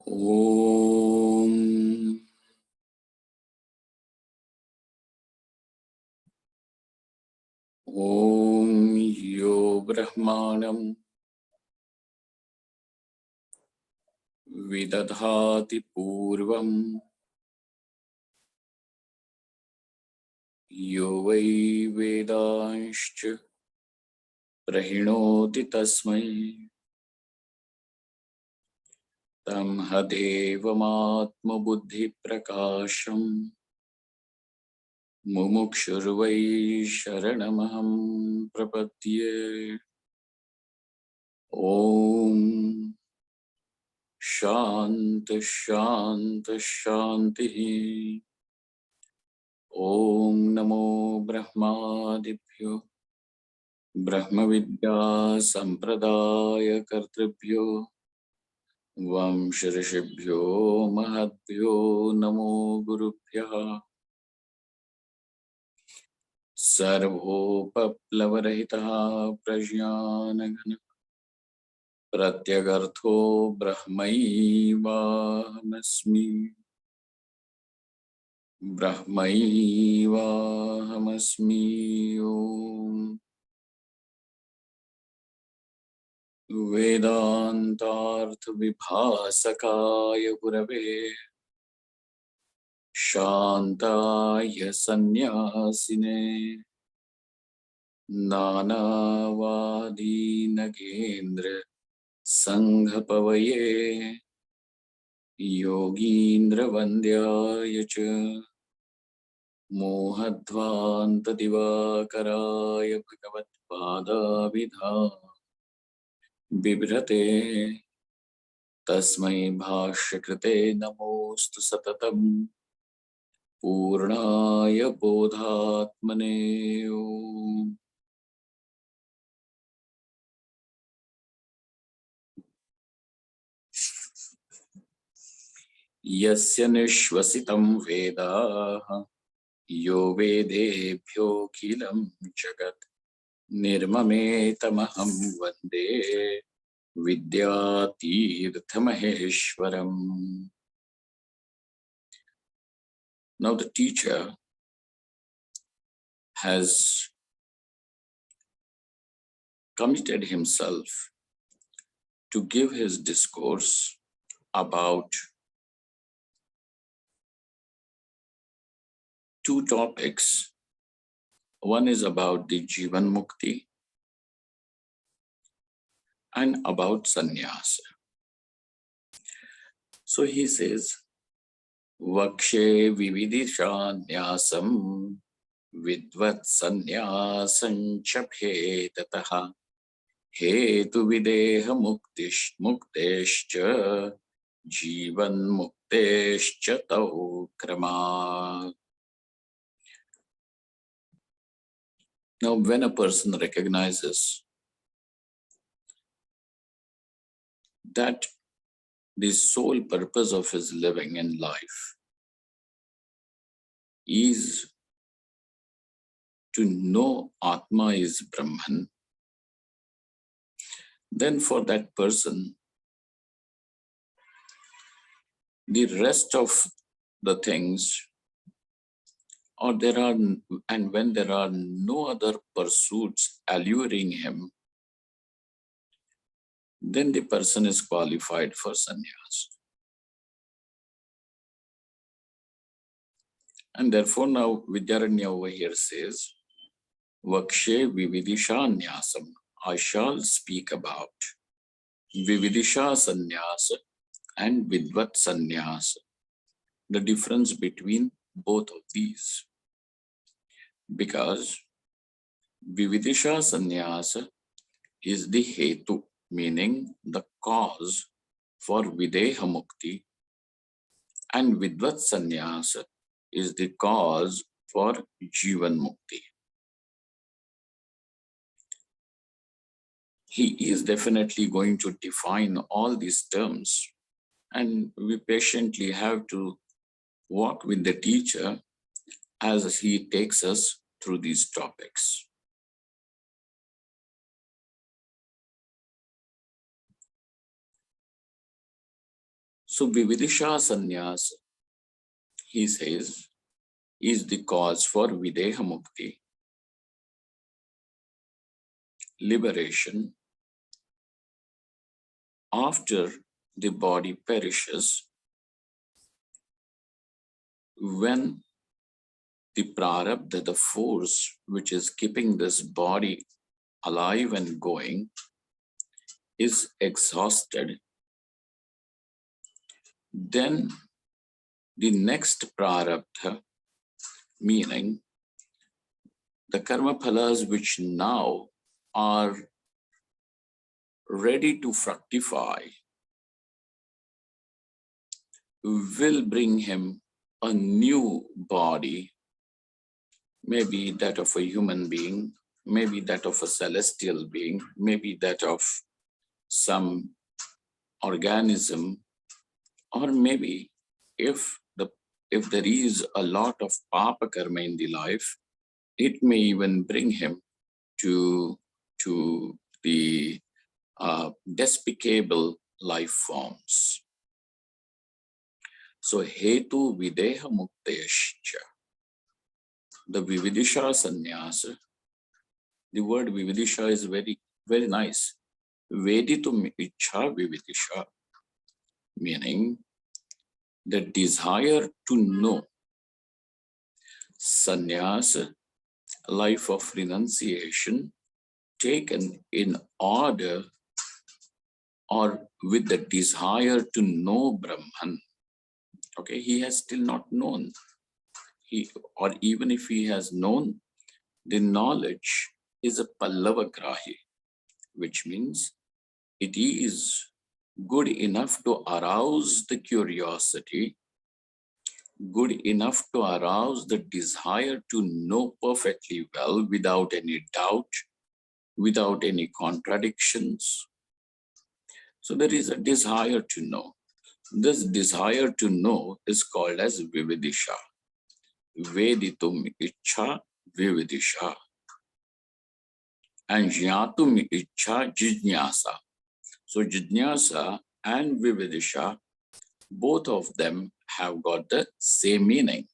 Om Om Yo Brahmanam Vidadhati Purvam Yo Vai Vedanscha Prahinoti Tasmai Tam Hadevamatma Buddhi Prakasham Mumukshurvai Sharanamaham Prapatye. Om Shant Shant Shanti. Om Namo Brahmadibhyo Brahmavidya Sampradaya Kartribhyo Vamsharishibhyo Mahadbhyo Namo Gurubhyaha Sarvopaplavarahitāh Prajñānagana Pratyagartho Brahmaivahamasmi Om Vedantartha Vibhasakaya Gurave Shantaya Sannyasine Nanavadi Nagendra Sanghapavaye Yogindra Vandyaya Cha Mohadvanta Divakaraya Bhagavat Pada Vidha Bibhrate Tasmai Bhashakrite Namostu Satatam Purnaya Bodhatmane. Om. Yasya nishvasitam Vedaha Yo Vedebhyo Khilam Jagat Nirmametamaham Vande Vidyatirthamaheshwaram. Now the teacher has committed himself to give his discourse about two topics. One is about the Jivanmukti and about sannyasa. So he says, Vakshe vividishanyasam vidvat sannyasan chaphe tataha hetu videha mukteshcha jivan mukteshcha tau krama. Now, when a person recognizes that the sole purpose of his living in life is to know Atma is Brahman, then for that person, the rest of the things, when there are no other pursuits alluring him, then the person is qualified for sannyas. And therefore now Vidyaranya over here says, Vakshe vividishanyasam. I shall speak about vividisha sannyasa and vidvat sannyasa, the difference between both of these. Because vividisha sannyasa is the hetu, meaning the cause for videha mukti, and vidvat sannyasa is the cause for jivan mukti. He is definitely going to define all these terms, and we patiently have to walk with the teacher as he takes us through these topics. So Vividisha sannyas, he says, is the cause for Videha Mukti, liberation after the body perishes, when the prarabdha, the force which is keeping this body alive and going, is exhausted. Then the next prarabdha, meaning the karma phalas which now are ready to fructify, will bring him a new body, maybe that of a human being, maybe that of a celestial being, maybe that of some organism, or maybe if there is a lot of papa karma in the life, it may even bring him to the despicable life forms. So hetu videha muktayascha, the Vividisha sannyasa. The word Vividisha is very, very nice. Veditum ichha Vividisha, meaning the desire to know. Sannyasa, life of renunciation, taken in order or with the desire to know Brahman. Okay, he has still not known. Or even if he has known, the knowledge is a Pallava Grahi, which means it is good enough to arouse the curiosity, good enough to arouse the desire to know perfectly well without any doubt, without any contradictions. So there is a desire to know. This desire to know is called as Vividisha. Veditum ichha Vividisha. And Jnatum ichha Jijnasa. So Jijnasa and Vividisha, both of them have got the same meaning,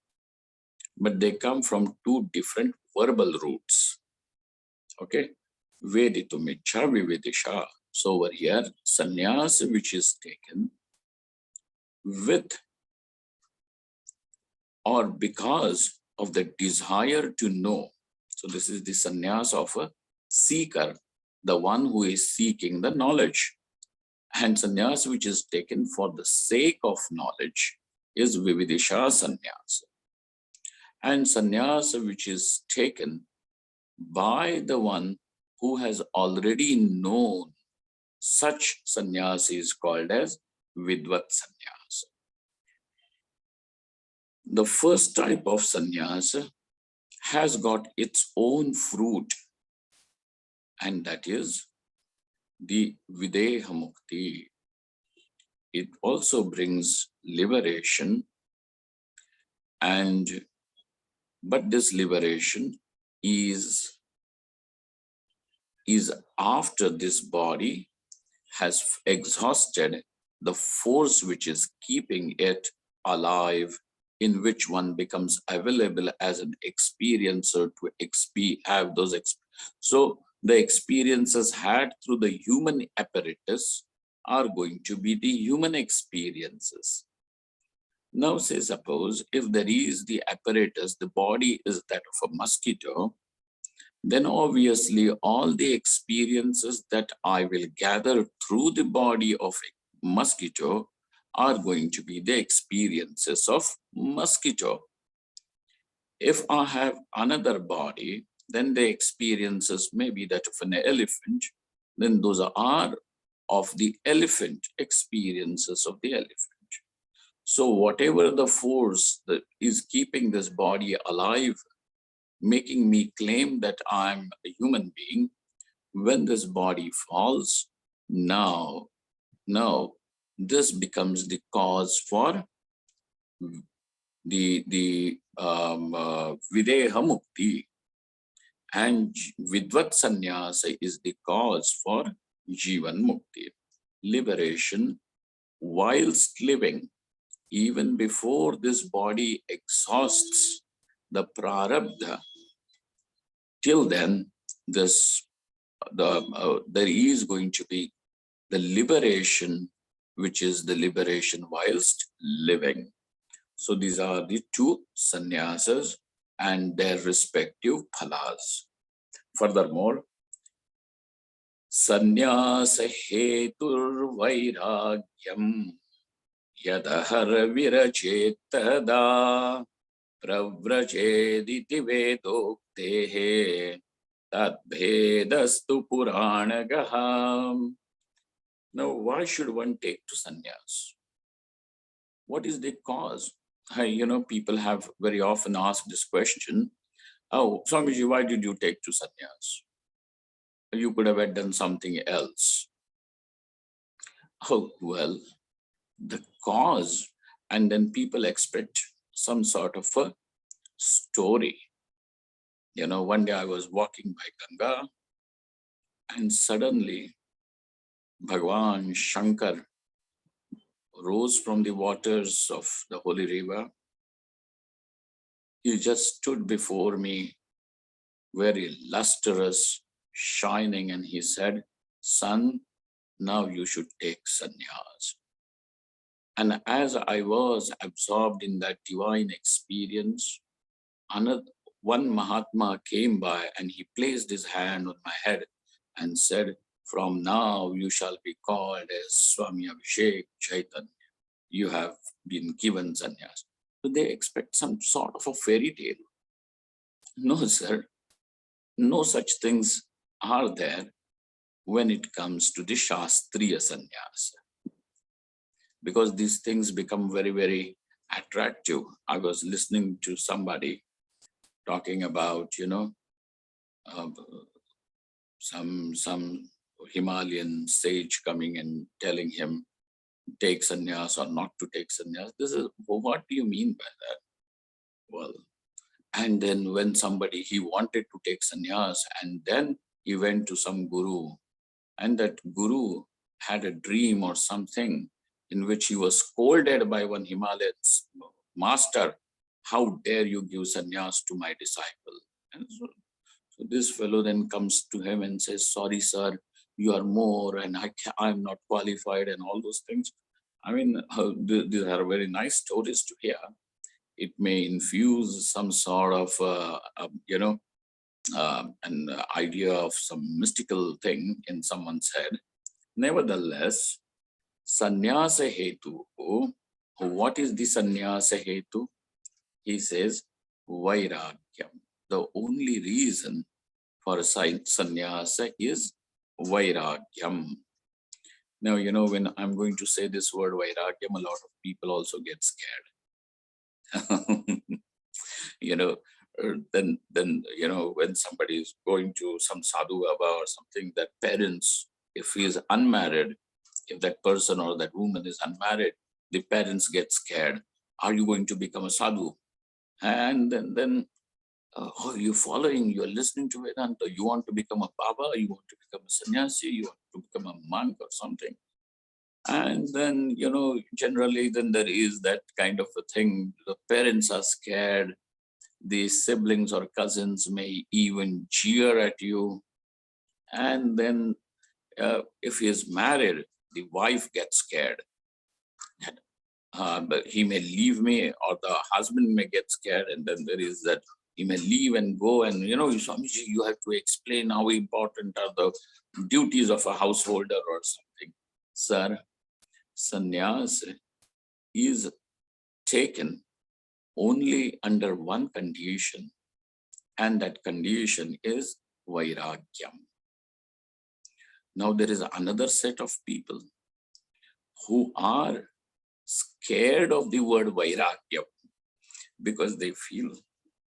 but they come from two different verbal roots. Okay, Veditum ichha Vividisha. So over here, sannyas which is taken with or because of the desire to know. So this is the sannyas of a seeker, the one who is seeking the knowledge. And sannyas which is taken for the sake of knowledge is Vividisha sannyas. And sannyas which is taken by the one who has already known, such sannyas is called as Vidvat sannyas. The first type of sannyas has got its own fruit, and that is the Videha Mukti. It also brings liberation, but this liberation is after this body has exhausted the force which is keeping it alive, in which one becomes available as an experiencer to have those so the experiences had through the human apparatus are going to be the human experiences. Now say suppose if there is the apparatus, the body is that of a mosquito, then obviously all the experiences that I will gather through the body of a mosquito are going to be the experiences of mosquito. If I have another body, then the experiences may be that of an elephant, then those are of the elephant experiences of the elephant. So whatever the force that is keeping this body alive, making me claim that I'm a human being, when this body falls, now this becomes the cause for the Videha Mukti, and Vidvat Sannyasa is the cause for Jivanmukti, liberation whilst living, even before this body exhausts the prarabdha, till then, there is going to be the liberation, which is the liberation whilst living. So these are the two sannyasas and their respective phalas. Furthermore, sannyasa hetur vairagyam yadahar virachettada pravrajediti vedoktehe tadbhedastu puranagaham. Now, why should one take to sannyas? What is the cause? People have very often asked this question. Oh, Swamiji, why did you take to sannyas? You could have done something else. Oh, well, the cause, and then people expect some sort of a story. One day I was walking by Ganga, and suddenly Bhagwan Shankar rose from the waters of the holy river. He just stood before me, very lustrous, shining, and he said, "Son, now you should take sannyas." And as I was absorbed in that divine experience, one Mahatma came by and he placed his hand on my head and said, "From now you shall be called as Swami Abhishek Chaitanya. You have been given sannyas." So they expect some sort of a fairy tale. No, sir. No such things are there when it comes to the Shastriya sannyas. Because these things become very, very attractive. I was listening to somebody talking about, some Himalayan sage coming and telling him, take sannyas or not to take sannyas. What do you mean by that? Well, and then when he wanted to take sannyas, and then he went to some guru, and that guru had a dream or something in which he was scolded by one Himalayan master. How dare you give sannyas to my disciple? And so this fellow then comes to him and says, "Sorry, sir, you are more, and I'm not qualified," and all those things. I mean, these are very nice stories to hear. It may infuse some sort of, an idea of some mystical thing in someone's head. Nevertheless, sannyasa hetu. What is the sannyasa hetu? He says, vairagyam. The only reason for sannyasa is vairagyam. Now, when I'm going to say this word vairagyam, a lot of people also get scared. Then when somebody is going to some sadhu baba or something, that parents, if he is unmarried, if that person or that woman is unmarried, the parents get scared. Are you going to become a sadhu? And then you're following, you're listening to Vedanta, you want to become a baba, you want to become a sannyasi, you want to become a monk or something. And then, generally then there is that kind of a thing. The parents are scared. The siblings or cousins may even jeer at you. And then if he is married, the wife gets scared. But he may leave me, or the husband may get scared. And then there is that he may leave and go. And, Swamiji, you have to explain how important are the duties of a householder or something. Sir, sannyas is taken only under one condition, and that condition is vairagyam. Now there is another set of people who are scared of the word vairagyam because they feel,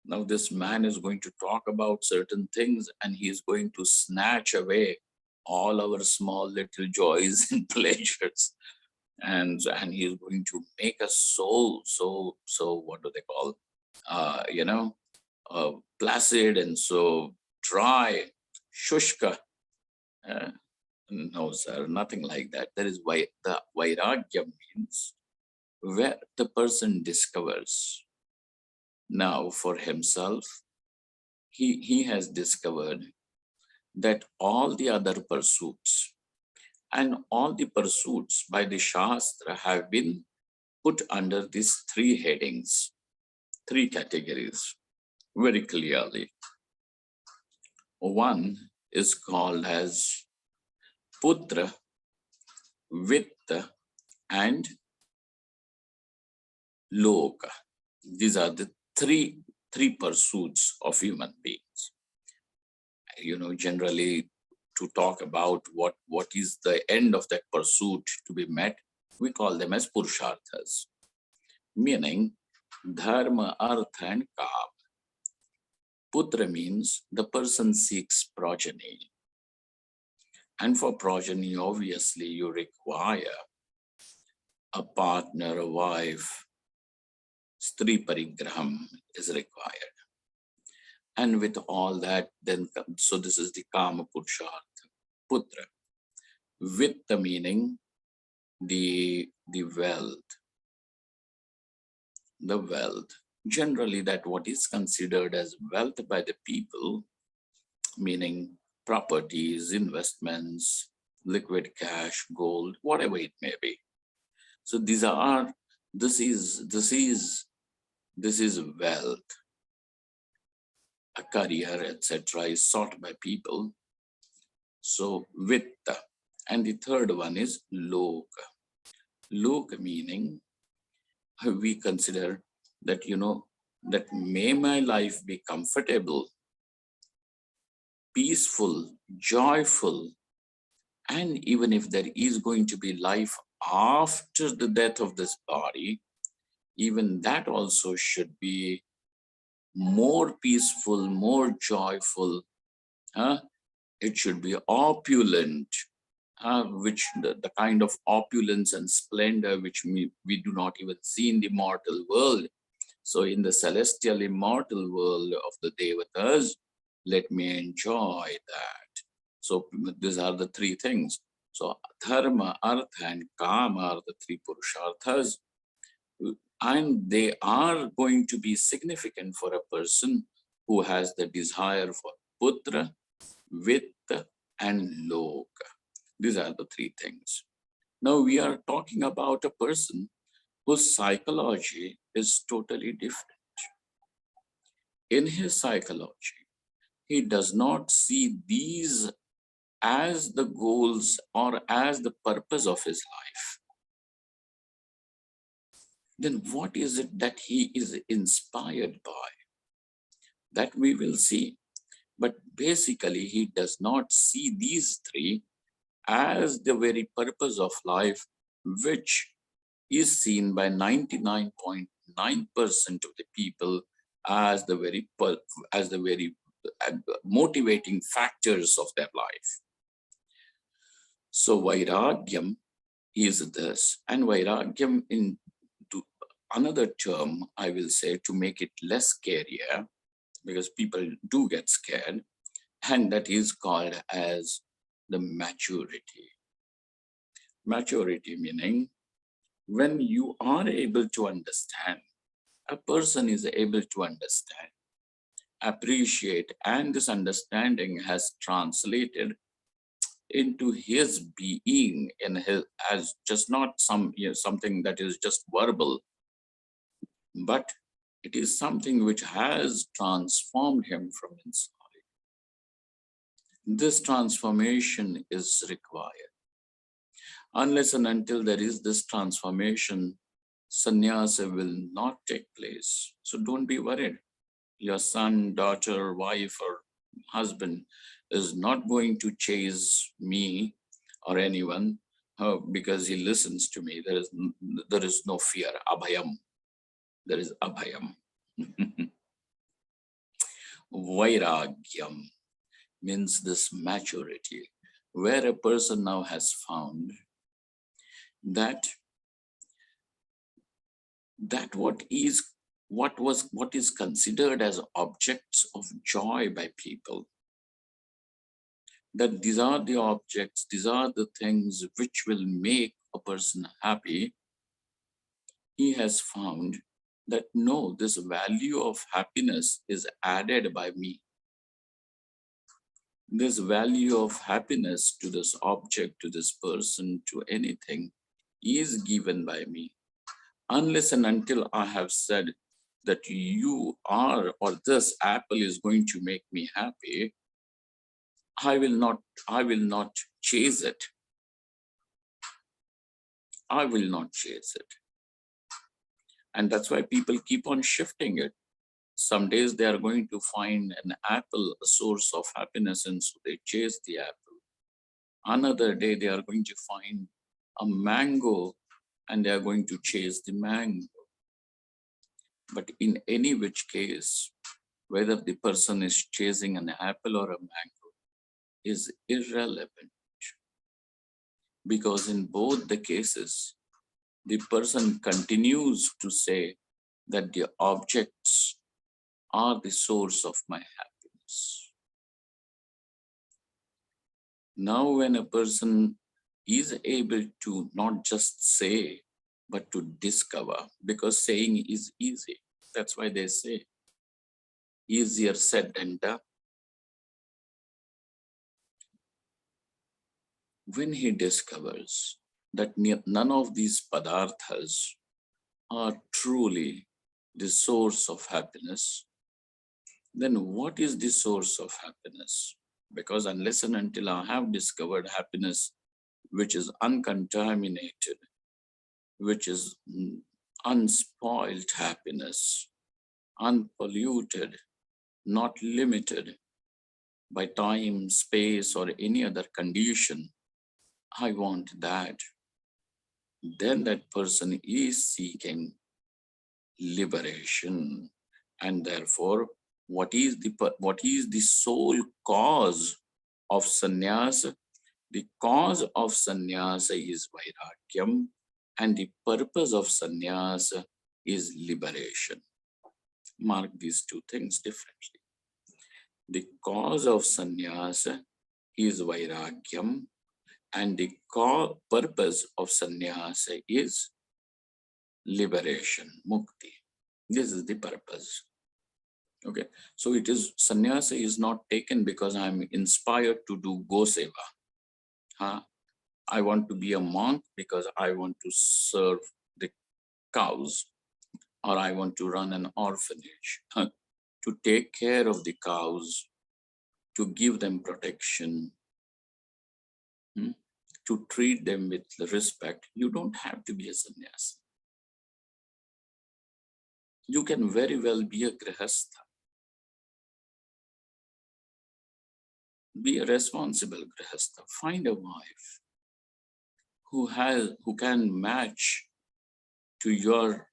now this man is going to talk about certain things and he is going to snatch away all our small little joys and pleasures. And he is going to make us so what do they call, placid and so dry, shushka. No, sir, nothing like that. There is why the vairagya means where the person discovers now for himself, he has discovered that all the other pursuits and all the pursuits by the Shastra have been put under these three headings, three categories very clearly. One is called as Putra, Vitta, and Loka. These are the three pursuits of human beings. Generally to talk about what is the end of that pursuit to be met, we call them as Purusharthas, meaning Dharma, Artha, and Kam. Putra means the person seeks progeny. And for progeny, obviously, you require a partner, a wife. Stri parigraham is required. And with all that, then, so this is the Kama Purushartha, Putra. Vitta meaning the wealth. The wealth. Generally, that what is considered as wealth by the people, meaning properties, investments, liquid cash, gold, whatever it may be. So this is wealth. A career, etc., is sought by people. So vitta. And the third one is loka. Loka meaning we consider that, that may my life be comfortable, peaceful, joyful, and even if there is going to be life after the death of this body, even that also should be more peaceful, more joyful. It should be opulent, which the kind of opulence and splendor which we do not even see in the mortal world. So in the celestial immortal world of the Devatas, let me enjoy that. So these are the three things. So Dharma, Artha, and Kama are the three Purusharthas. And they are going to be significant for a person who has the desire for Putra, Vitta, and Loka. These are the three things. Now we are talking about a person whose psychology is totally different. In his psychology, he does not see these as the goals or as the purpose of his life. Then what is it that he is inspired by? That we will see. But basically, he does not see these three as the very purpose of life, which is seen by 99.9% of the people as the very motivating factors of their life. So Vairagyam is this, and Vairagyam in another term, I will say, to make it less scarier, because people do get scared, and that is called as the maturity. Maturity meaning when you are able to understand, a person is able to understand, appreciate, and this understanding has translated into his being in his, as just not something that is just verbal, but it is something which has transformed him from inside. This transformation is required. Unless and until there is this transformation, sannyasa will not take place. So don't be worried. Your son, daughter, wife, or husband is not going to chase me or anyone because he listens to me. There is no fear, abhayam. There is abhayam. Vairagyam means this maturity, where a person now has found that what is considered as objects of joy by people, that these are the objects, these are the things which will make a person happy, he has found that no, this value of happiness is added by me. This value of happiness to this object, to this person, to anything is given by me. Unless and until I have said that you are or this apple is going to make me happy, I will not chase it. I will not chase it. And that's why people keep on shifting it. Some days they are going to find an apple a source of happiness, and so they chase the apple. Another day they are going to find a mango and they are going to chase the mango. But in any which case, whether the person is chasing an apple or a mango is irrelevant, because in both the cases, the person continues to say that the objects are the source of my happiness. Now, when a person is able to not just say, but to discover, because saying is easy. That's why they say, easier said than done. When he discovers that none of these padarthas are truly the source of happiness, then what is the source of happiness? Because unless and until I have discovered happiness which is uncontaminated, which is unspoiled happiness, unpolluted, not limited by time, space, or any other condition, I want that. Then that person is seeking liberation. And therefore, what is the sole cause of sannyasa? The cause of sannyasa is vairagyam, and the purpose of sannyasa is liberation. Mark these two things differently. The cause of sannyasa is vairagyam, and the purpose of sannyasa is liberation, mukti. This is the purpose. Okay, so it is sannyasa is not taken because I am inspired to do go seva. I want to be a monk because I want to serve the cows, or I want to run an orphanage, to take care of the cows, to give them protection, to treat them with respect. You don't have to be a sannyasi. You can very well be a grihastha. Be a responsible grihastha. Find a wife who can match to your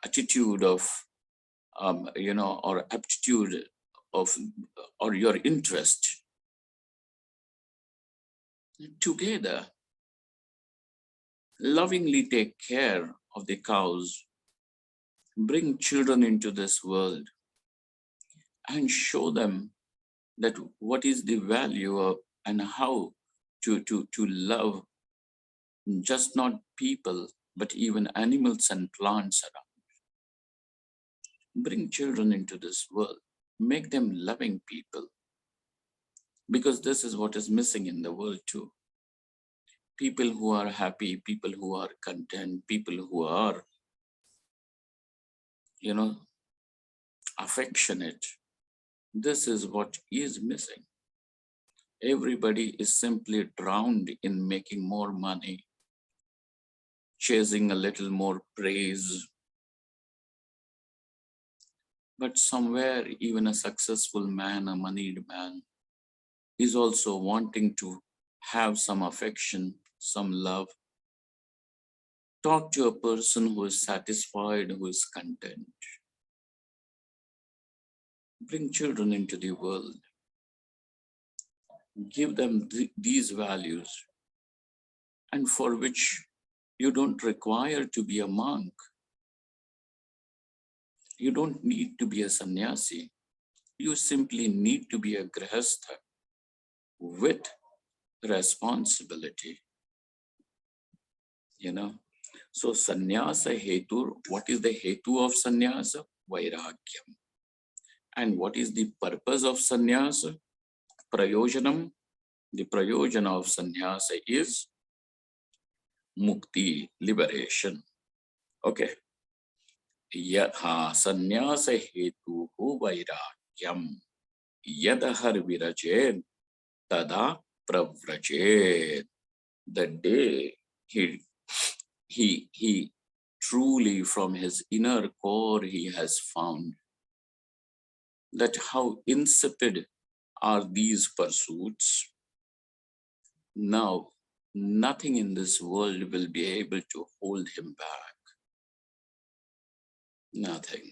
attitude of or aptitude of, or your interest. Together, lovingly take care of the cows, bring children into this world, and show them that what is the value of and how to love just not people, but even animals and plants around. Bring children into this world, make them loving people, because this is what is missing in the world too. People who are happy, people who are content, people who are, affectionate. This is what is missing. Everybody is simply drowned in making more money, chasing a little more praise. But somewhere, even a successful man, a moneyed man, is also wanting to have some affection, some love. Talk to a person who is satisfied, who is content. Bring children into the world. Give them these values, and for which you don't require to be a monk. You don't need to be a sannyasi. You simply need to be a grihastha. with responsibility. So sannyasa hetu, what is the hetu of sannyasa? Vairagyam. And what is the purpose of sannyasa? Prayojanam. The prayojana of sannyasa is mukti, liberation. Okay. Yatha sannyasa hetu vairagyam. Yadahar virajed tada pravrajed. The day he truly from his inner core he has found that how insipid are these pursuits. Now nothing in this world will be able to hold him back. Nothing.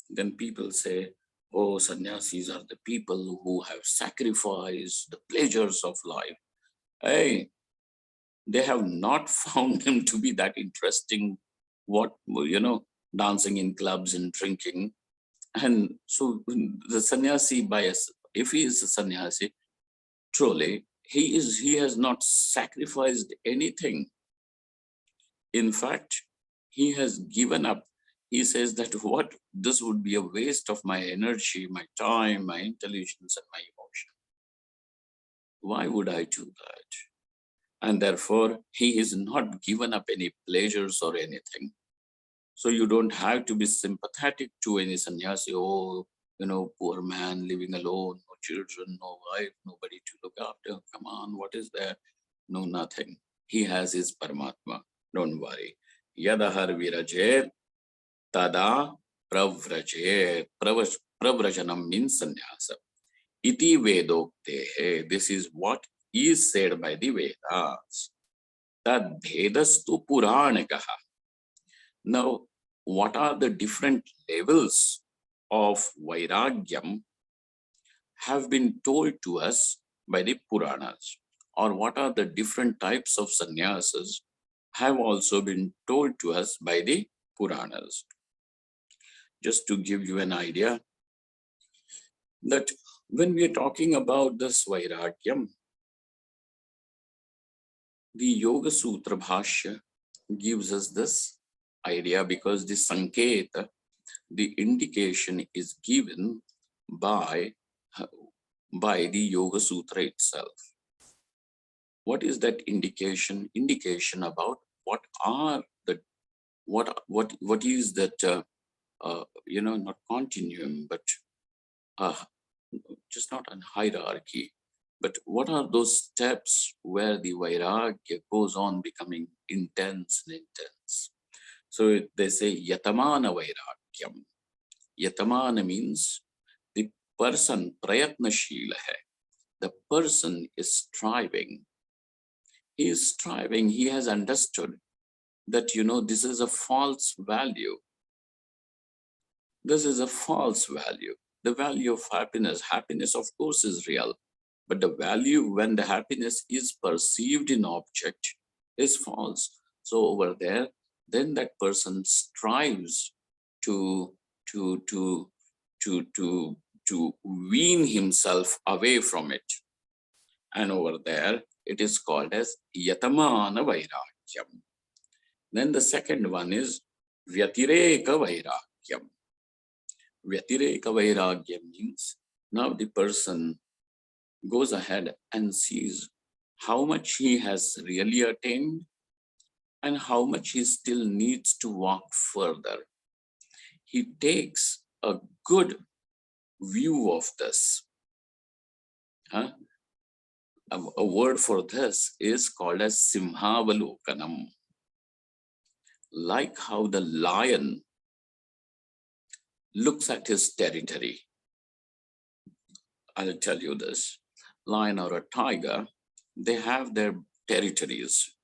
Then people say, oh, sannyasis are the people who have sacrificed the pleasures of life. Hey, they have not found him to be that interesting. What, dancing in clubs and drinking. And so the sannyasi bias, if he is a sannyasi, truly, he has not sacrificed anything. In fact, he has given up. He says that this would be a waste of my energy, my time, my intelligence, and my emotion. Why would I do that? And therefore, he is not given up any pleasures or anything. So you don't have to be sympathetic to any sannyasi. Oh, poor man living alone, no children, no wife, nobody to look after. Come on, what is there? No, nothing. He has his Paramatma. Don't worry. Yadahar virajet tada pravrajet. Pravrajanam means sannyasa. Iti vedoktehe. This is what is said by the Vedas. Tad bhedastu puranikaha. Now, what are the different levels of Vairagyam have been told to us by the Puranas, or what are the different types of sannyasas have also been told to us by the Puranas. Just to give you an idea, that when we are talking about this Vairagyam, the Yoga Sutra Bhashya gives us this idea because the Sanketa, the indication is given by the Yoga Sutra itself. What is that indication? Indication about what is that not continuum, but just not an hierarchy, but what are those steps where the Vairagya goes on becoming intense and intense? So they say Yatamana Vairagyam. Yatamana means the person prayatnashila hai. The person is striving. He is striving. He has understood that, this is a false value. This is a false value. The value of happiness. Happiness, of course, is real. But the value when the happiness is perceived in object is false. So over there, then that person strives to wean himself away from it. And over there, it is called as Yatamana Vairagyam. Then the second one is Vyatireka Vairagyam. Vyatireka Vairagyam means now the person goes ahead and sees how much he has really attained and how much he still needs to walk further. He takes a good view of this. A word for this is called as Simhavalokanam. Like how the lion looks at his territory. I'll tell you this. Lion or a tiger, they have their territories.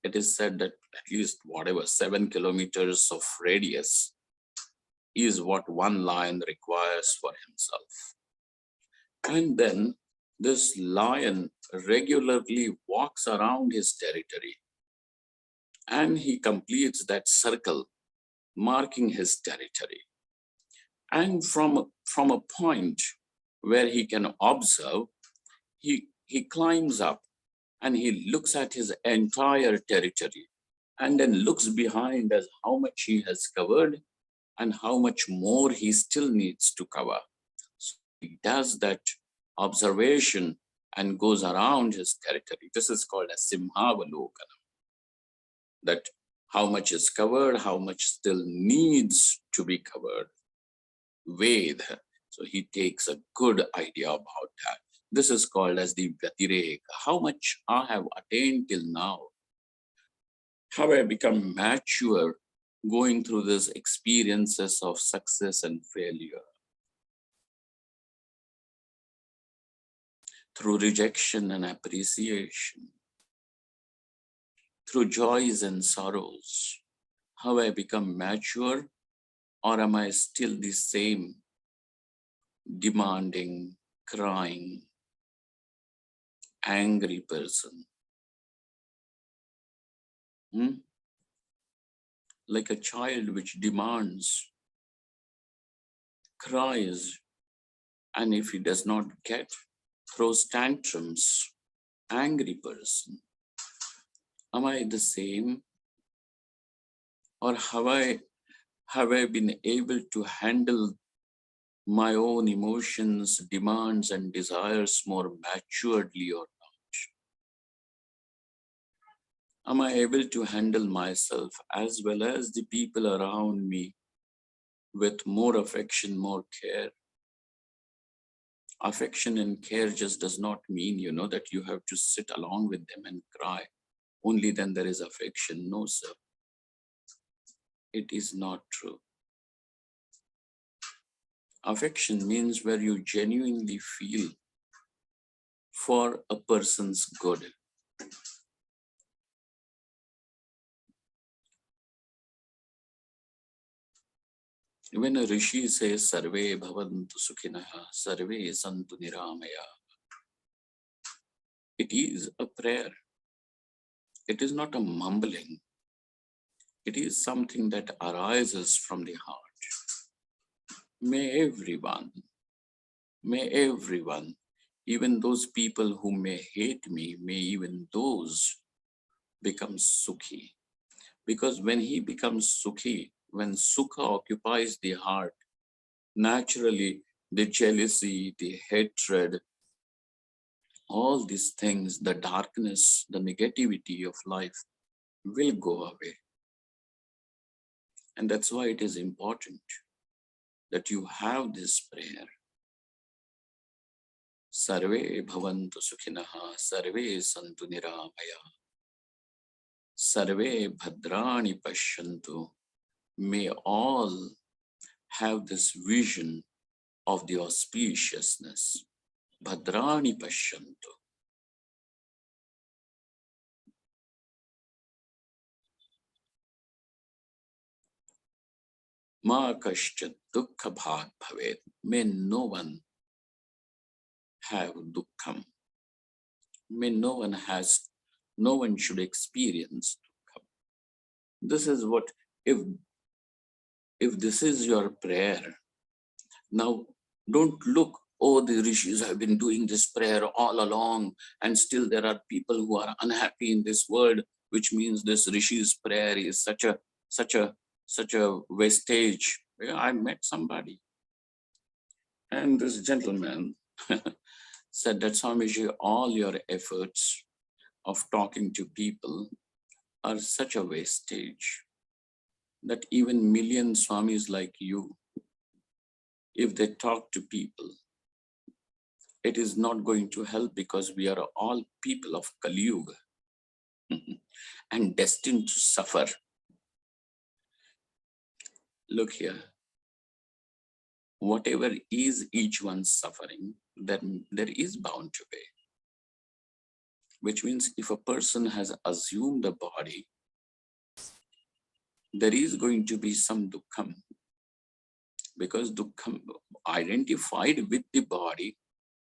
It is said that at least 7 kilometers of radius is what one lion requires for himself. And then this lion regularly walks around his territory and he completes that circle, marking his territory. And from a point where he can observe, he climbs up and he looks at his entire territory and then looks behind as how much he has covered and how much more he still needs to cover. So he does that observation and goes around his territory. This is called a Simhavalokana, that how much is covered, how much still needs to be covered. Ved. So he takes a good idea about that. This is called as the Vyatireka. How much I have attained till now. How I become mature going through these experiences of success and failure. Through rejection and appreciation. Through joys and sorrows. How I become mature, or am I still the same demanding, crying, angry person? Like a child which demands, cries, and if he does not get, throws tantrums, angry person. Am I the same? Or have I been able to handle my own emotions, demands, and desires more maturedly or not? Am I able to handle myself as well as the people around me with more affection, more care? Affection and care just does not mean, that you have to sit along with them and cry. Only then there is affection. No, sir. It is not true. Affection means where you genuinely feel for a person's good. When a rishi says, Sarve bhavantu sukhinaha, sarve santu niramaya, it is a prayer. It is not a mumbling. It is something that arises from the heart. May everyone, even those people who may hate me, may even those become sukhi. Because when he becomes sukhi, when sukha occupies the heart, naturally the jealousy, the hatred, all these things, the darkness, the negativity of life will go away. And that's why it is important that you have this prayer. Sarve bhavantu sukhinaha, sarve santu niramaya, sarve bhadrani pashyantu. May all have this vision of the auspiciousness. Bhadrani pashyantu. Ma kaschat dukkha bhag bhavet. May no one have dukkham. May no one should experience dukkham. This is what, if this is your prayer, now don't look, oh, the rishis have been doing this prayer all along and still there are people who are unhappy in this world, which means this rishi's prayer is such a wastage. Yeah, I met somebody and this gentleman said that, Swamiji, all your efforts of talking to people are such a wastage that even million Swamis like you, if they talk to people, it is not going to help because we are all people of Kali Yuga and destined to suffer. Look here, whatever is each one's suffering, then there is bound to be. Which means if a person has assumed a body, there is going to be some dukkham, because dukkham identified with the body,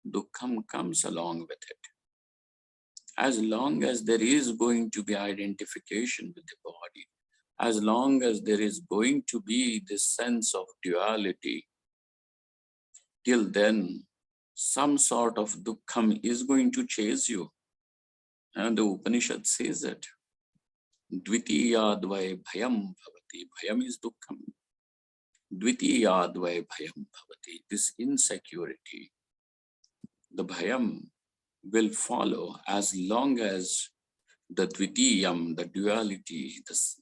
dukkham comes along with it. As long as there is going to be identification with the body, as long as there is going to be this sense of duality, till then, some sort of dukkham is going to chase you. And the Upanishad says it. Dvitiyadvai bhayam bhavati. Bhayam is dukkham. Dvitiyadvai bhayam bhavati. This insecurity, the bhayam will follow as long as the dvitiyam, the duality,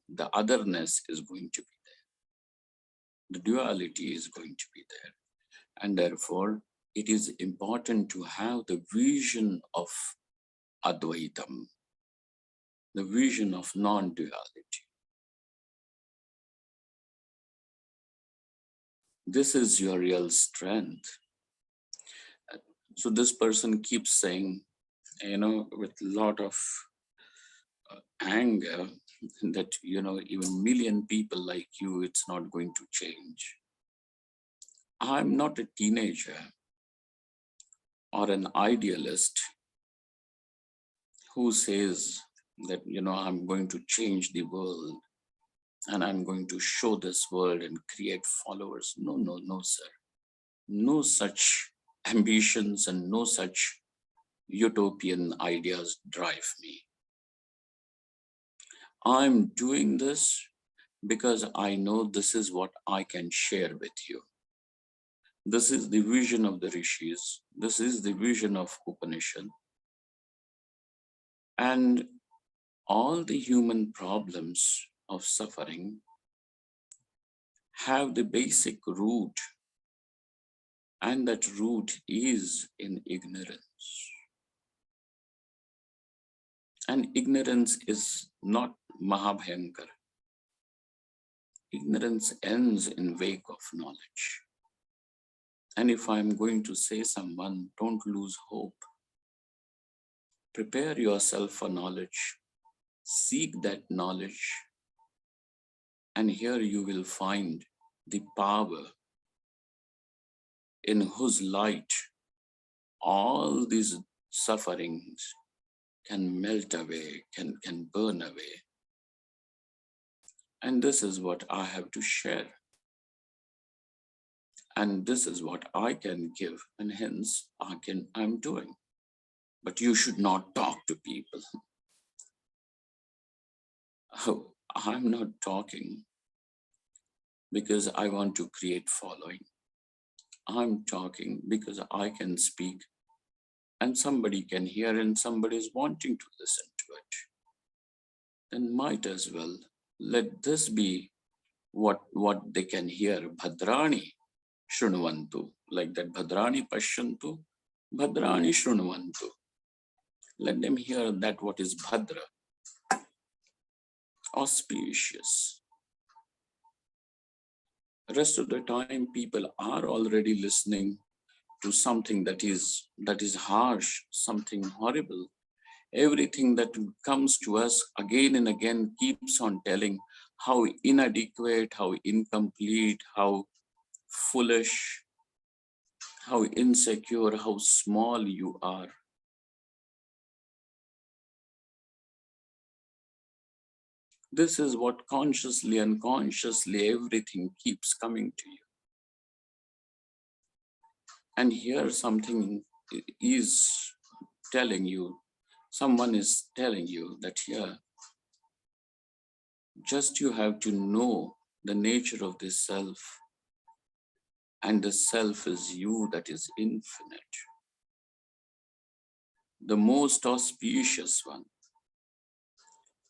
the otherness is going to be there. The duality is going to be there. And therefore, it is important to have the vision of Advaitam, the vision of non-duality. This is your real strength. So this person keeps saying, with a lot of anger that, even million people like you, it's not going to change. I'm not a teenager or an idealist who says that, I'm going to change the world and I'm going to show this world and create followers. No, sir. No such ambitions and no such utopian ideas drive me. I'm doing this because I know this is what I can share with you. This is the vision of the rishis. This is the vision of Upanishad. And all the human problems of suffering have the basic root, and that root is in ignorance. And ignorance is not Mahabhayankar. Ignorance ends in wake of knowledge. And if I'm going to say someone, don't lose hope. Prepare yourself for knowledge. Seek that knowledge. And here you will find the power in whose light all these sufferings can melt away, can burn away. And this is what I have to share. And this is what I can give, and hence I'm doing. But you should not talk to people. Oh, I'm not talking because I want to create following. I'm talking because I can speak and somebody can hear and somebody is wanting to listen to it. Then might as well let this be what they can hear. Bhadrani Shrunuvantu, like that Bhadrani Pashyantu, Bhadrani Shrunuvantu. Let them hear that what is Bhadra, auspicious. Rest of the time, people are already listening to something that is harsh, something horrible. Everything that comes to us again and again keeps on telling how inadequate, how incomplete, how foolish, how insecure, how small you are. This is what consciously, unconsciously, everything keeps coming to you. And here something is telling you, someone is telling you that here, just you have to know the nature of this self. And the self is you, that is infinite. The most auspicious one,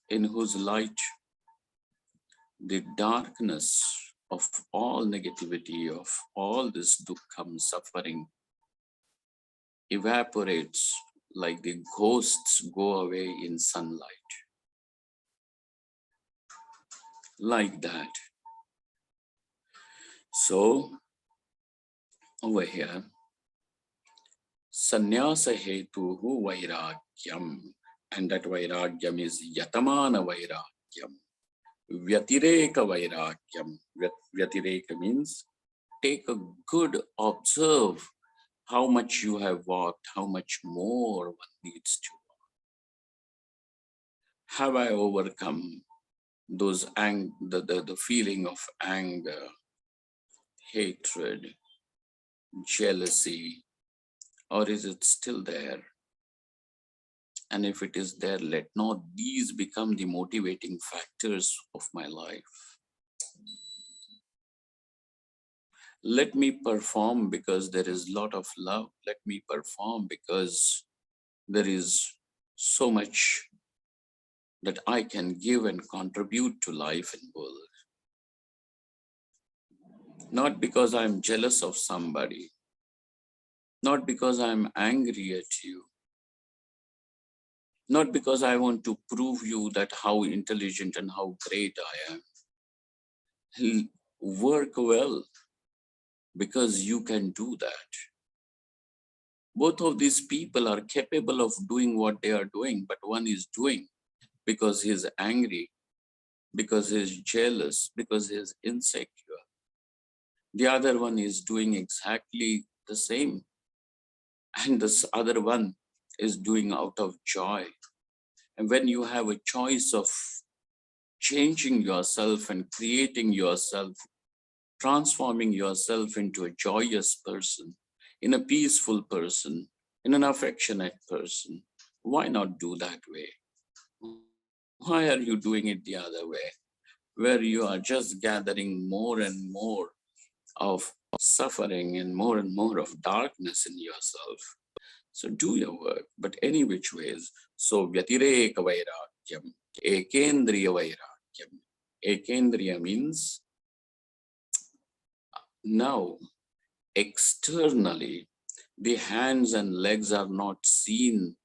in whose light the darkness of all negativity, of all this dukkham, suffering, evaporates like the ghosts go away in sunlight. Like that. So, over here, sannyasa hetuhu vairagyam, and that vairagyam is yatamana vairagyam. Vyatireka vairagyam. Vyatireka means take a good observe how much you have walked, how much more one needs to walk. Have I overcome those the feeling of anger, hatred, jealousy, or is it still there? And if it is there, let not these become the motivating factors of my life. Let me perform because there is a lot of love. Let me perform because there is so much that I can give and contribute to life and world. Not because I'm jealous of somebody, not because I'm angry at you, not because I want to prove you that how intelligent and how great I am. Work well because you can do that. Both of these people are capable of doing what they are doing, but one is doing because he's angry, because he's jealous, because he's insecure. The other one is doing exactly the same. And this other one is doing out of joy. And when you have a choice of changing yourself and creating yourself, transforming yourself into a joyous person, in a peaceful person, in an affectionate person, why not do that way? Why are you doing it the other way, where you are just gathering more and more of suffering and more of darkness in yourself? So do your work, but any which ways. So Vyatireka Vairagyam, Ekendriya Vairagyam. Ekendriya means now externally the hands and legs are not seen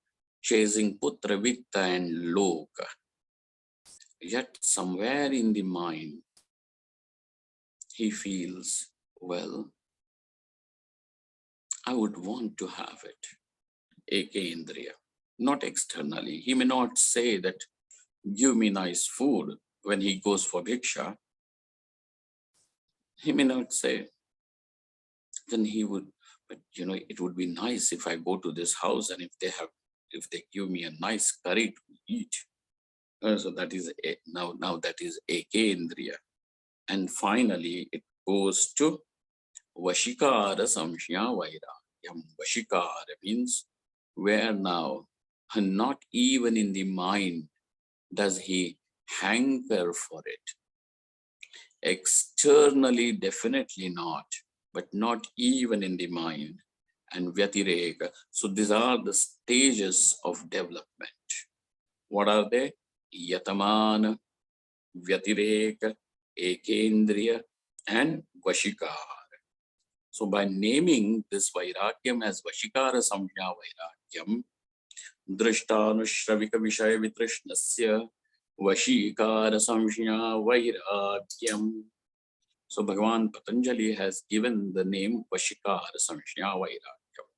chasing Putra Vitta and Loka. Yet somewhere in the mind he feels, well, I would want to have it. Ekendriya. Not externally. He may not say that, give me nice food when he goes for bhiksha. He may not say, then he would, but it would be nice if I go to this house and if they give me a nice curry to eat. So that is now that is ekendriya. And finally it goes to Vashikara Samshya Vairagyam. Vashikara means where now, and not even in the mind does he hanker for it. Externally, definitely not, but not even in the mind. And Vyatireka. So these are the stages of development. What are they? Yatamana, Vyatireka, Ekendriya, and Vashikara. So by naming this Vairagyam as Vashikara Samya Vairagyam, Drishtanusravika Vishaya Vitrishnasya Vashikara Samshya Vairagyam. So Bhagavan Patanjali has given the name Vashikara Samshya Vairagyam.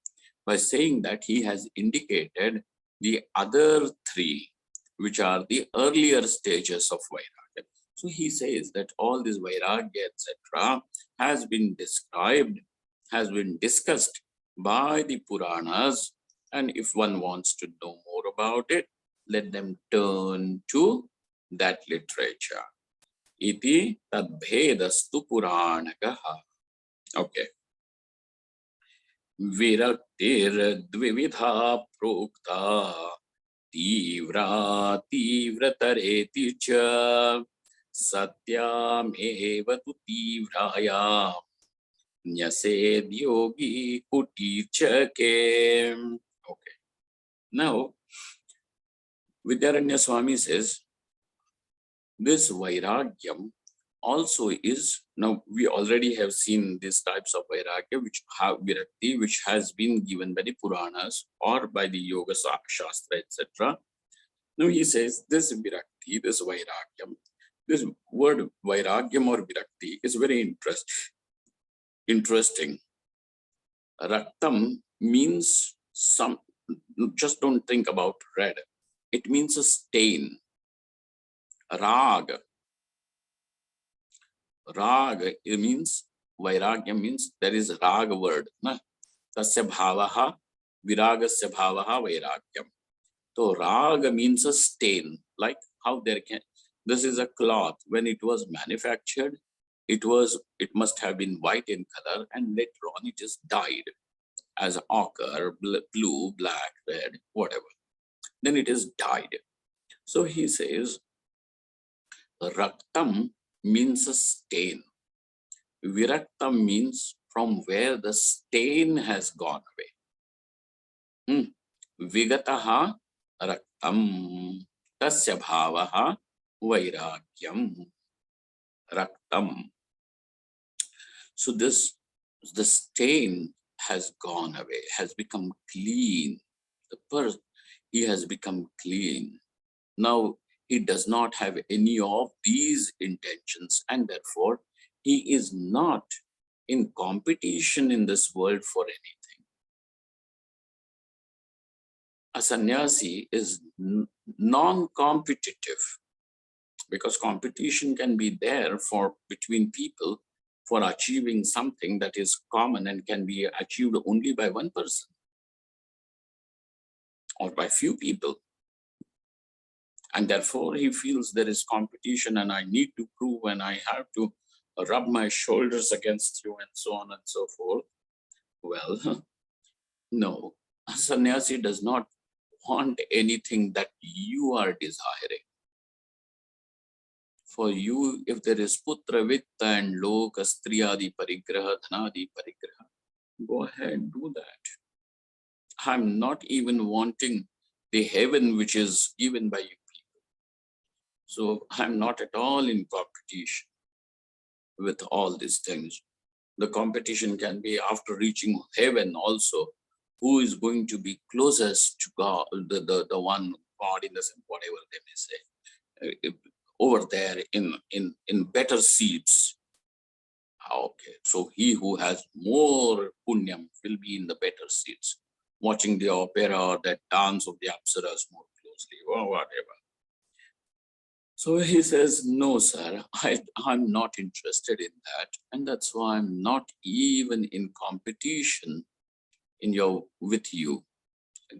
By saying that, he has indicated the other three, which are the earlier stages of Vairagya. So he says that all this Vairagya, etc., has been described, has been discussed by the Puranas. And if one wants to know more about it, let them turn to that literature. Iti tadbhedastu puranakaha. Okay. Viraktir dvividha prokta तीव्रा तीव्रतरेति च सत्यामेव तु तीव्रायां न्यसेद योगी कुटीचके. Okay. Now, Vidyaranya Swami says, this Vairagyam also is, now we already have seen these types of Vairagya, which have Virakti, which has been given by the Puranas or by the Yoga Shastra, etc. Now he says this Virakti, this Vairagyam, this word Vairagyam or Virakti is very interesting. Raktam means some, just don't think about red. It means a stain. Rag. Rag, it means, Vairagyam means there is Rag word. Na? Tasya bhavaha, viragasya bhavaha Vairagyam. So Rag means a stain, like how there can, this is a cloth. When it was manufactured, It must have been white in color, and later on it is dyed as ochre, blue, black, red, whatever. Then it is dyed. So he says, Raktam means a stain. Viraktam means from where the stain has gone away. Vigataha raktam tasya bhavaha vairagyam. Raktam. So the stain has gone away, has become clean. He has become clean. Now he does not have any of these intentions, and therefore he is not in competition in this world for anything. A sannyasi is non-competitive, because competition can be there between people for achieving something that is common and can be achieved only by one person or by few people. And therefore he feels there is competition and I need to prove and I have to rub my shoulders against you and so on and so forth. Well, no, a sannyasi does not want anything that you are desiring. For you, if there is putra, vitta and loka, striyadi parigraha, dhanadi parigraha, go ahead, do that. I'm not even wanting the heaven which is given by you people. So I'm not at all in competition with all these things. The competition can be after reaching heaven also. Who is going to be closest to God, the one God in the sense, whatever they may say, over there in better seats. Okay, so he who has more punyam will be in the better seats, watching the opera or that dance of the apsaras more closely or whatever. So he says, no, sir, I'm not interested in that. And that's why I'm not even in competition with you.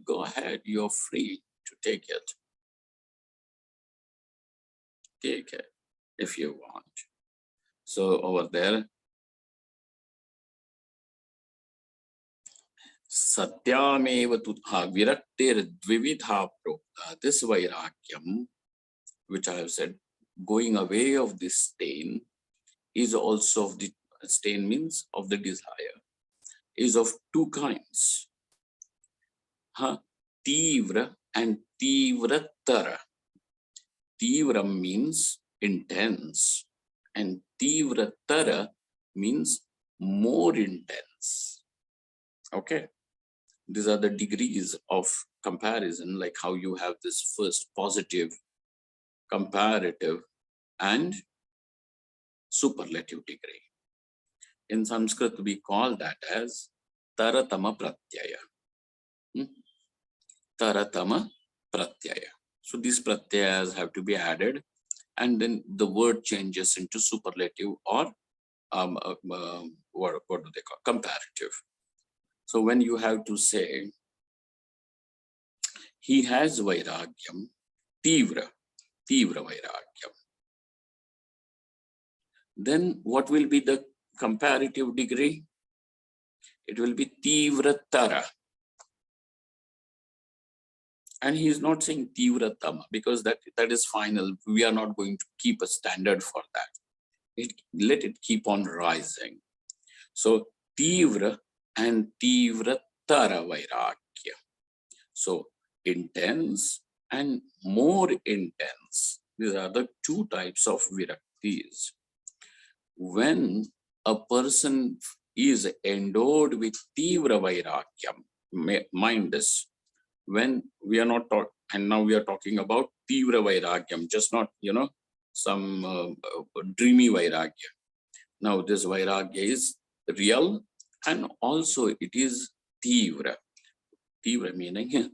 Go ahead, you're free to take it. Take it if you want. So over there, Satyameva tutha viraktir dvividha prokta. This vairagyam, which I have said, going away of this stain, is also of the stain means of the desire, is of two kinds. Tivra and tivratara. Tivra means intense, and tivratara means more intense. Okay, these are the degrees of comparison, like how you have this first positive, comparative, and superlative degree. In Sanskrit, we call that as taratama pratyaya. Taratama pratyaya. So these pratyayas have to be added, and then the word changes into superlative or what do they call, comparative. So when you have to say he has vairagyam, tivra vairagyam, then what will be the comparative degree? It will be tivratara. And he is not saying tivratama, because that is final. We are not going to keep a standard for that. Let it keep on rising. So tivra and tivratara vairagya. So intense and more intense. These are the two types of viraktis. When a person is endowed with tivra vairagyam, mind this, when we are not talking, and now we are talking about tivra vairagyam, just not, some dreamy vairagya. Now this vairagya is real, and also it is tivra. Tivra meaning,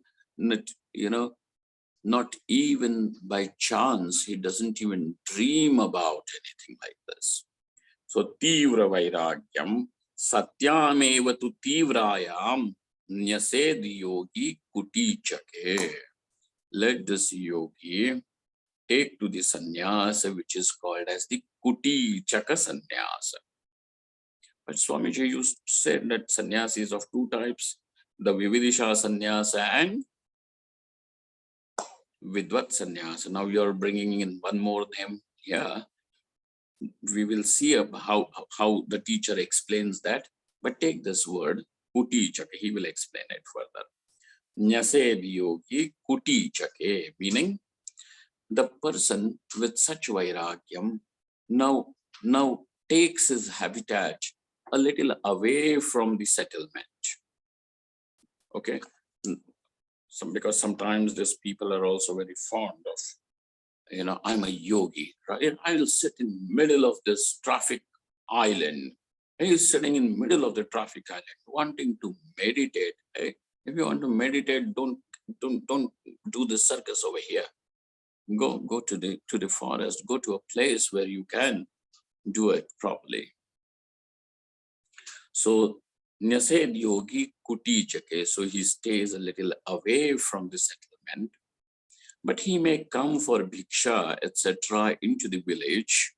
not even by chance, he doesn't even dream about anything like this. So tivra vairagyam satyameva tu tivrayam nyased yogi kutichake. Let this yogi take to the sannyasa, which is called as the kuti chaka sannyasa. But Swamiji used to say that sannyasa is of two types, the Vividisha sannyasa and Vidvat sannyasa. Now you're bringing in one more name here. We will see how the teacher explains that. But take this word, kuti chake, he will explain it further. Nyased yogi kuti chake, meaning the person with such vairagyam now takes his habitat a little away from the settlement. Okay, because sometimes these people are also very fond of, I'm a yogi, right? I'll sit in middle of this traffic island. He's sitting in middle of the traffic island, wanting to meditate. Hey, if you want to meditate, don't do the circus over here. Go to the forest. Go to a place where you can do it properly. So Nyased yogi kuti chake, so he stays a little away from the settlement, but he may come for bhiksha, etc., into the village,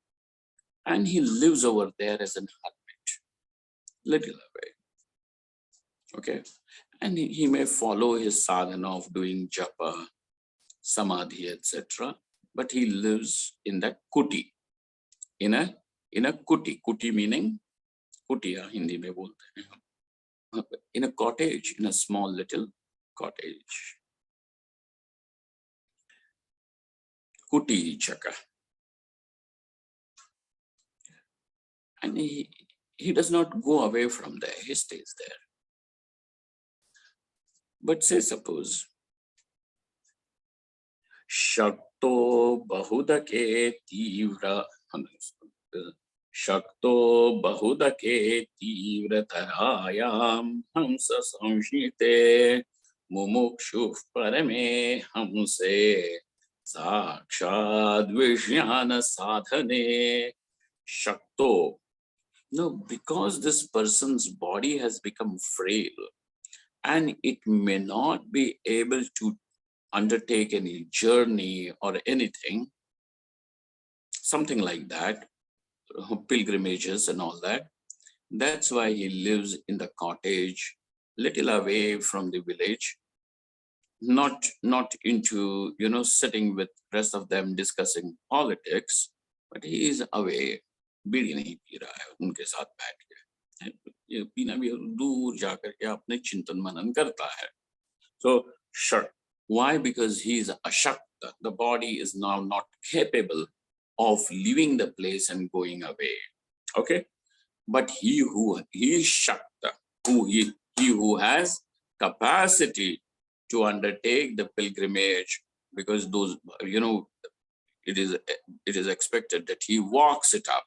and he lives over there as an hermit, little away. Okay, and he may follow his sadhana of doing japa, samadhi, etc., but he lives in that kuti, in a kuti meaning kutia Hindi mein bolte hain, in a cottage, in a small little cottage. Kuti chaka. And he does not go away from there, he stays there. But say suppose, Shakto bahudake tivra, Shakto bahudake tivra tarayam hamsa samshite mumukshu parame hamse sakshad vijnana sadhane. Shakto. No, because this person's body has become frail and it may not be able to undertake any journey or anything, something like that, pilgrimages and all that. That's why he lives in the cottage, little away from the village, not into, sitting with rest of them discussing politics, but he is away. बीड़ी नहीं P रहा है, उनके साथ बैठ के ये पीना भी दूर जाकर के अपने चिंतन मनन करता है. So shak, why? Because he is ashakta. The body is now not capable of leaving the place and going away. Okay, but he is shakta, he who has capacity to undertake the pilgrimage, because those, it is expected that he walks it up.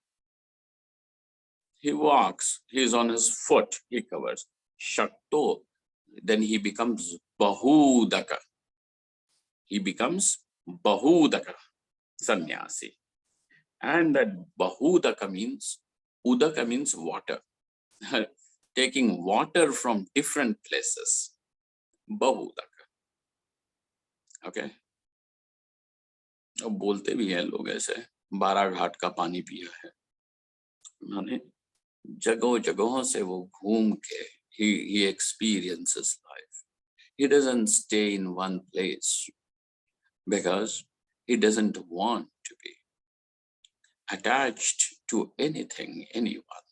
He walks, he is on his foot, he covers. Shakto, then he becomes bahudaka. He becomes bahudaka sannyasi. And that bahudaka means, udaka means water. Taking water from different places. Bahudaka. Okay. अब बोलते भी हैं लोग ऐसे, 12 घाट का पानी पिया है. माने जगहों जगहों से वो घूम के he experiences life. He doesn't stay in one place because he doesn't want to be attached to anything, anyone.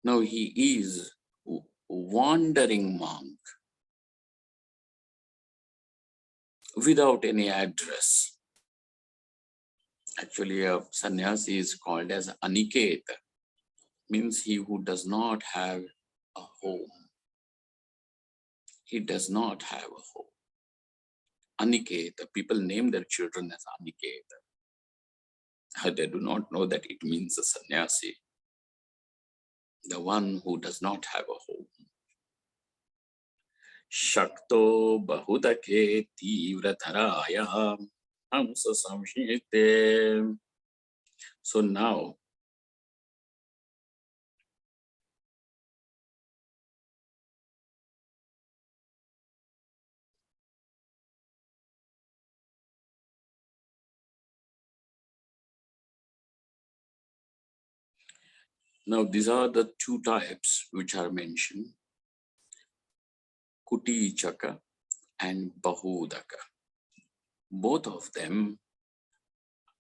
No, he is a wandering monk without any address. Actually, a sannyasi is called as aniketa, means he who does not have a home. He does not have a home. Aniketa, people name their children as Aniketa. They do not know that it means a sannyasi, the one who does not have a home. Shakto bahudake tivra dharaya hamsa samshite. So now, Now, these are the two types which are mentioned, Kutichaka and Bahudaka. Both of them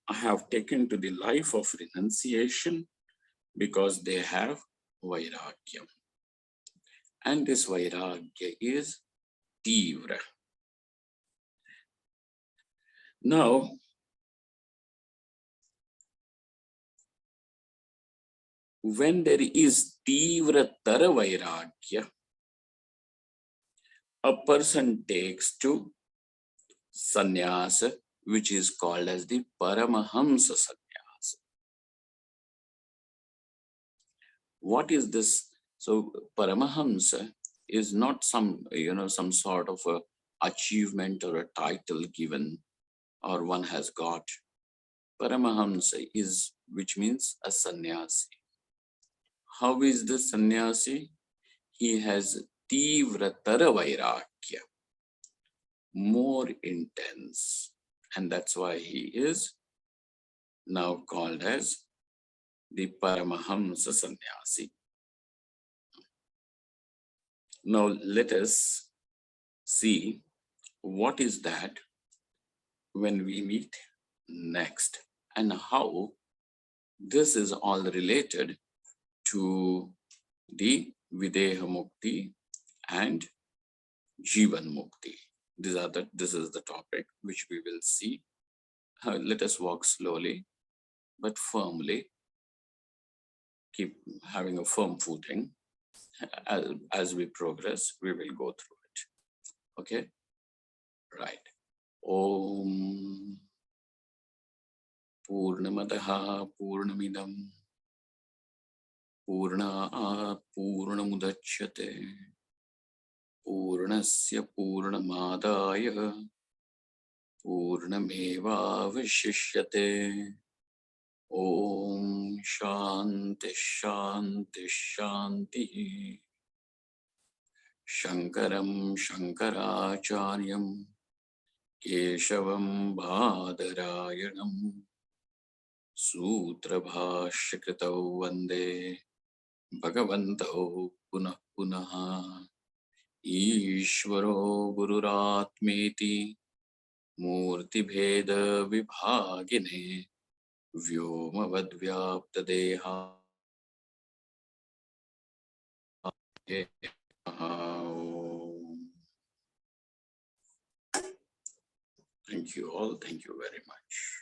I have taken to the life of renunciation because they have Vairagya. And this Vairagya is Tivra. Now, when there is Tivra Tara Vairagya, a person takes to sannyasa, which is called as the Paramahamsa sannyasa. What is this? So Paramahamsa is not some, some sort of a achievement or a title given or one has got. Paramahamsa is, which means a sannyasi. How is the sannyasi? He has Tivratara Vairagya, more intense, and that's why he is now called as the Paramahamsa sannyasi. Now let us see what is that when we meet next and how this is all related to the Videhamukti and Jivanmukti. This is the topic which we will see. Let us walk slowly but firmly. Keep having a firm footing. As we progress, we will go through it. Okay? Right. Om Purnamadaha Purnamidam Purnat Purnamudachyate Purnasya Purnamadaya Purnameva Vishishyate. Om Shanti Shanti Shanti. Shankaram Shankaracharyam Keshavam Bhadarayanam Sutra Bhashyakritau Vande Bhagavantau Punah Punaha. Ishvaro Gururatmeti Murti Bheda Vibhagine Vyomavad Vyapta Deha. Thank you all. Thank you very much.